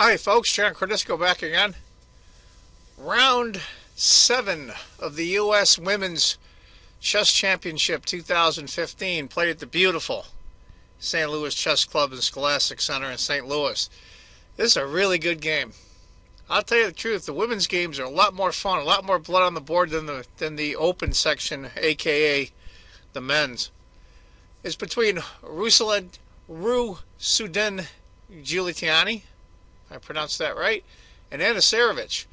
Hi folks, Cordisco back again. Round 7 of the U.S. Women's Chess Championship 2015 played at the beautiful St. Louis Chess Club and Scholastic Center in St. Louis. This is a really good game. I'll tell you the truth, the women's games are a lot more fun, a lot more blood on the board than the open section, aka the men's. It's between Goletiani, I pronounced that right, and Anna Sharevich.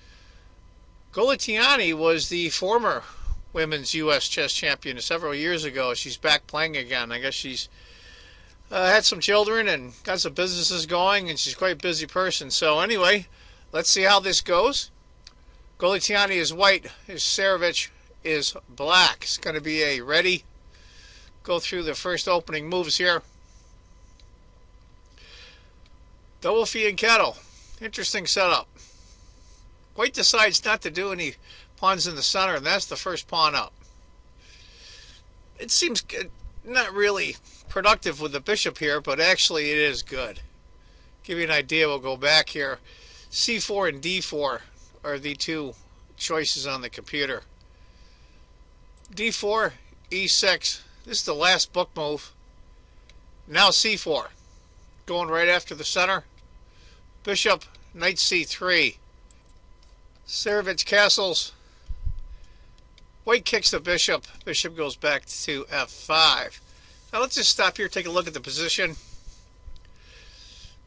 Goletiani was the former women's U.S. chess champion several years ago. She's back playing again. I guess she's had some children and got some businesses going, and she's quite a busy person. So anyway, let's see how this goes. Goletiani is white, his Sharevich is black. It's going to be a ready. Go through the first opening moves here. Double fee and kettle. Interesting setup. White decides not to do any pawns in the center, and that's the first pawn up. It seems not really productive with the bishop here, but actually it is good. Give you an idea, we'll go back here. C4 and D4 are the two choices on the computer. D4, E6. This is the last book move. Now C4. Going right after the center. Bishop, knight C3. Sharevich castles. White kicks the bishop. Bishop goes back to F5. Now let's just stop here, take a look at the position.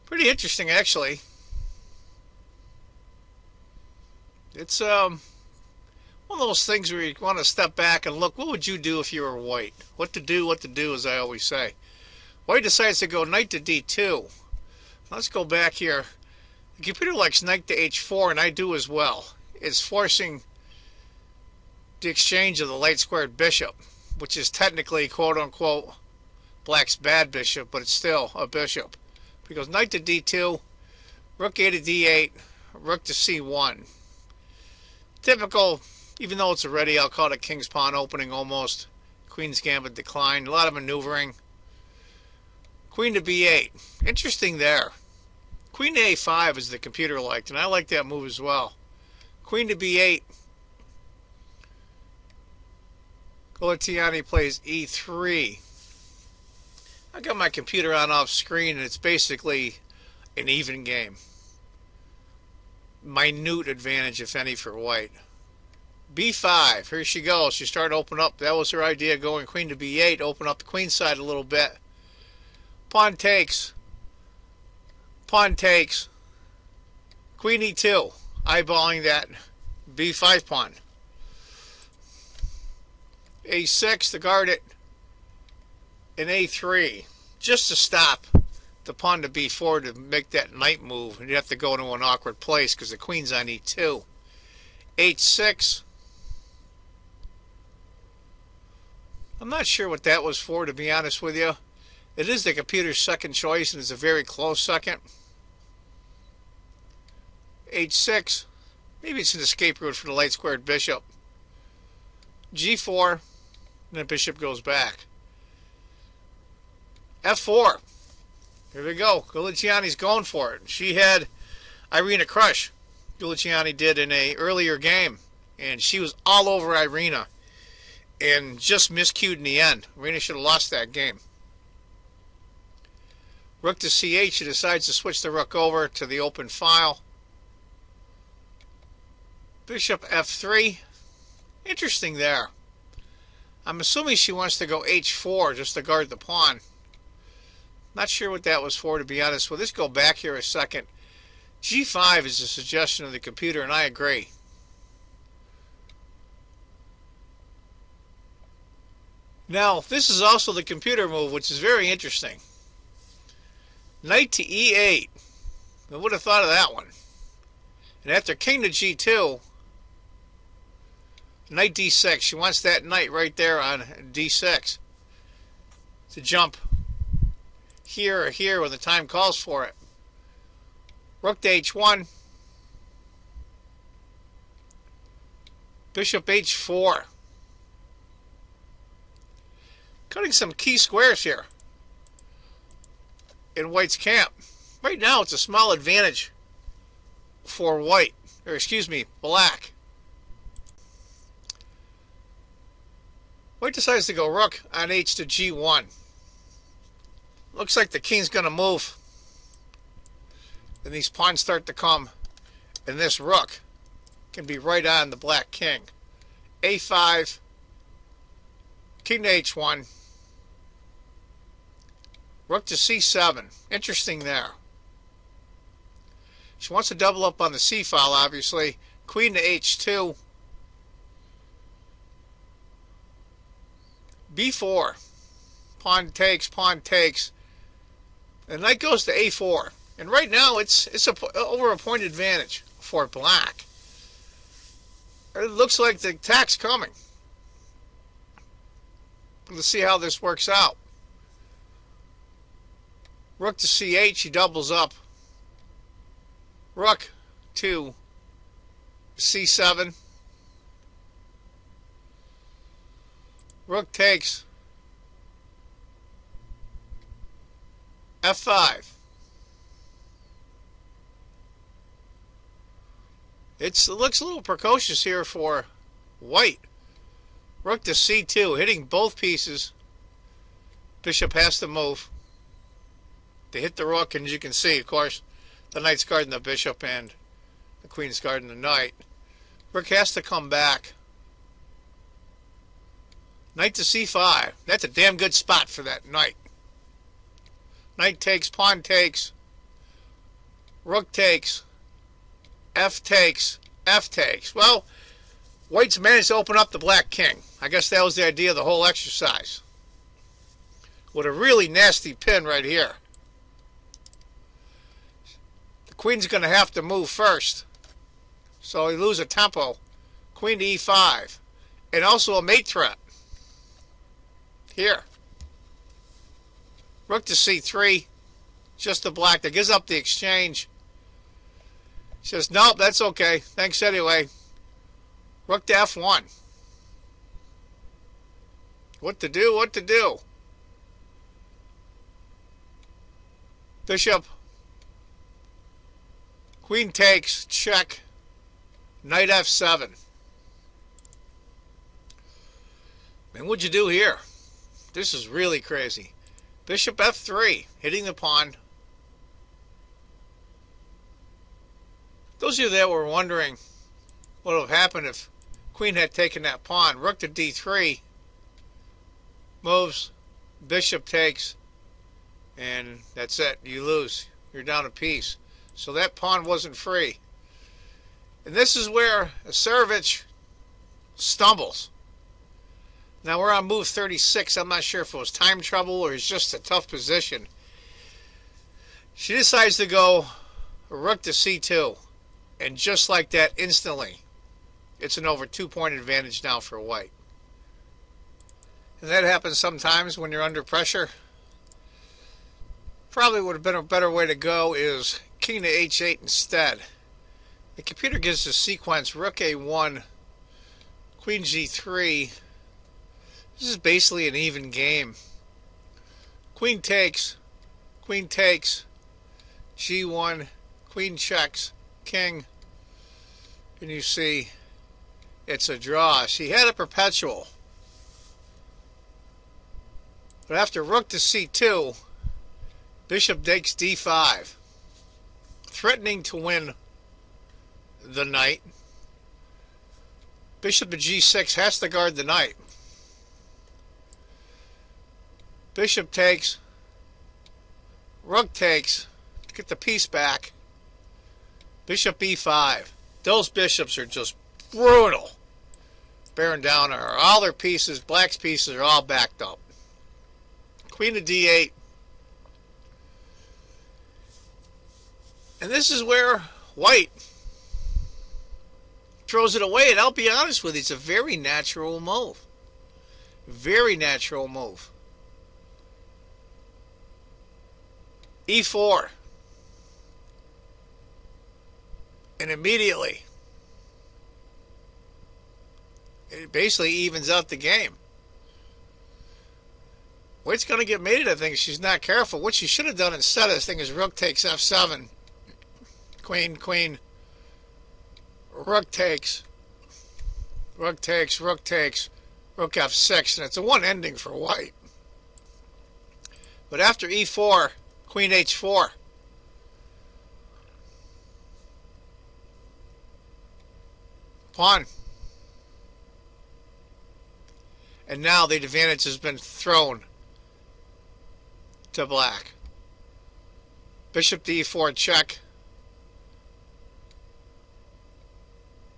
Pretty interesting, actually. It's one of those things where you want to step back and look, what would you do if you were white? What to do, as I always say. White decides to go knight to D2. Let's go back here. The computer likes knight to H4, and I do as well. It's forcing the exchange of the light squared bishop, which is technically, quote-unquote, black's bad bishop, but it's still a bishop. Because knight to D2, rook A to D8, rook to C1. Typical, even though it's already, I'll call it a king's pawn opening almost. Queen's gambit decline, a lot of maneuvering. Queen to B8. Interesting there. Queen to A5 is the computer liked, and I like that move as well. Queen to B8. Goletiani plays E3. I got my computer on off screen, and it's basically an even game. Minute advantage, if any, for white. B5. Here she goes. She started to open up. That was her idea, going queen to B8, open up the queen side a little bit. Pawn takes. Pawn takes. Queen E2. Eyeballing that B5 pawn. A6 to guard it. And A3. Just to stop the pawn to B4 to make that knight move. And you have to go into an awkward place because the queen's on E2. H6. I'm not sure what that was for, to be honest with you. It is the computer's second choice, and it's a very close second. H6. Maybe it's an escape route for the light squared bishop. G4. And the bishop goes back. F4. Here we go. Goletiani's going for it. She had Irina crush. Goletiani did in an earlier game. And she was all over Irina. And just miscued in the end. Irina should have lost that game. Rook to C8. She decides to switch the rook over to the open file. Bishop F3. Interesting there. I'm assuming she wants to go H4 just to guard the pawn. Not sure what that was for, to be honest. Well, let's go back here a second. G5 is a suggestion of the computer, and I agree. Now, this is also the computer move, which is very interesting. Knight to E8. I would have thought of that one. And after king to G2, knight D6. She wants that knight right there on D6 to jump here or here when the time calls for it. Rook to H1. Bishop H4. Cutting some key squares here in White's camp. Right now it's a small advantage for white, or excuse me, black. White decides to go rook on h to g1. Looks like the king's going to move. Then these pawns start to come, and this rook can be right on the black king. a5, king to h1, rook to c7. Interesting there. She wants to double up on the c file, obviously. Queen to h2, b4, pawn takes, and knight goes to a4. And right now it's over a point advantage for black. It looks like the attack's coming. Let's see how this works out. Rook to c8, she doubles up. Rook to c7. Rook takes. f5. It looks a little precocious here for white. Rook to c2, hitting both pieces. Bishop has to move to hit the rook, and as you can see, of course, the knight's guarding the bishop and the queen's guarding the knight. Rook has to come back. Knight to c5. That's a damn good spot for that knight. Knight takes, pawn takes, rook takes, f takes, f takes. Well, white's managed to open up the black king. I guess that was the idea of the whole exercise. With a really nasty pin right here. The queen's going to have to move first. So you lose a tempo. Queen to e5. And also a mate threat. Here. Rook to c3. Just the black that gives up the exchange. Says, nope, that's okay. Thanks anyway. Rook to f1. What to do? What to do? Bishop. Queen takes. Check. Knight f7. And what'd you do here? This is really crazy. Bishop f3. Hitting the pawn. Those of you that were wondering what would have happened if queen had taken that pawn. Rook to d3. Moves. Bishop takes. And that's it. You lose. You're down a piece. So that pawn wasn't free. And this is where Sharevich stumbles. Now we're on move 36. I'm not sure if it was time trouble or it's just a tough position. She decides to go rook to c2. And just like that, instantly, it's an over 2-point advantage now for white. And that happens sometimes when you're under pressure. Probably would have been a better way to go is king to h8 instead. The computer gives the sequence rook a1, queen g3. This is basically an even game. Queen takes, g1, queen checks, king, and you see it's a draw. She had a perpetual. But after rook to c2, bishop takes d5, threatening to win the knight. Bishop to g6 has to guard the knight. Bishop takes, rook takes to get the piece back. Bishop e5. Those bishops are just brutal. Bearing down her. All their pieces, black's pieces, are all backed up. Queen to d8. And this is where white throws it away. And I'll be honest with you, it's a very natural move. Very natural move. e4. And immediately, it basically evens out the game. White's going to get mated, I think, if she's not careful. What she should have done instead of this thing is rook takes f7. Queen, queen, Rook takes. Rook takes. Rook takes. Rook f6, and it's a one ending for white. But after e4, queen h4. Pawn. And now the advantage has been thrown to black. Bishop to e4 check.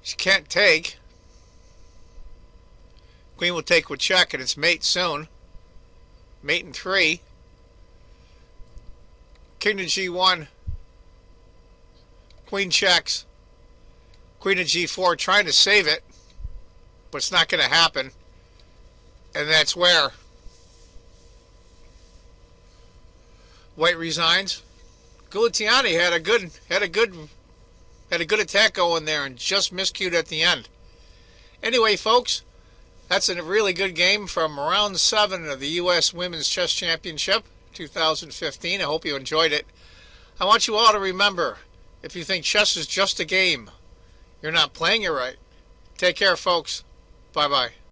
She can't take. Queen will take with check, and it's mate soon. Mate in 3. King to g1. Queen checks. Queen to g4, trying to save it, but it's not going to happen. And that's where white resigns. Goletiani had a good attack going there and just miscued at the end. Anyway, folks, that's a really good game from round 7 of the U.S. Women's Chess Championship 2015. I hope you enjoyed it. I want you all to remember, if you think chess is just a game, you're not playing it right. Take care, folks. Bye-bye.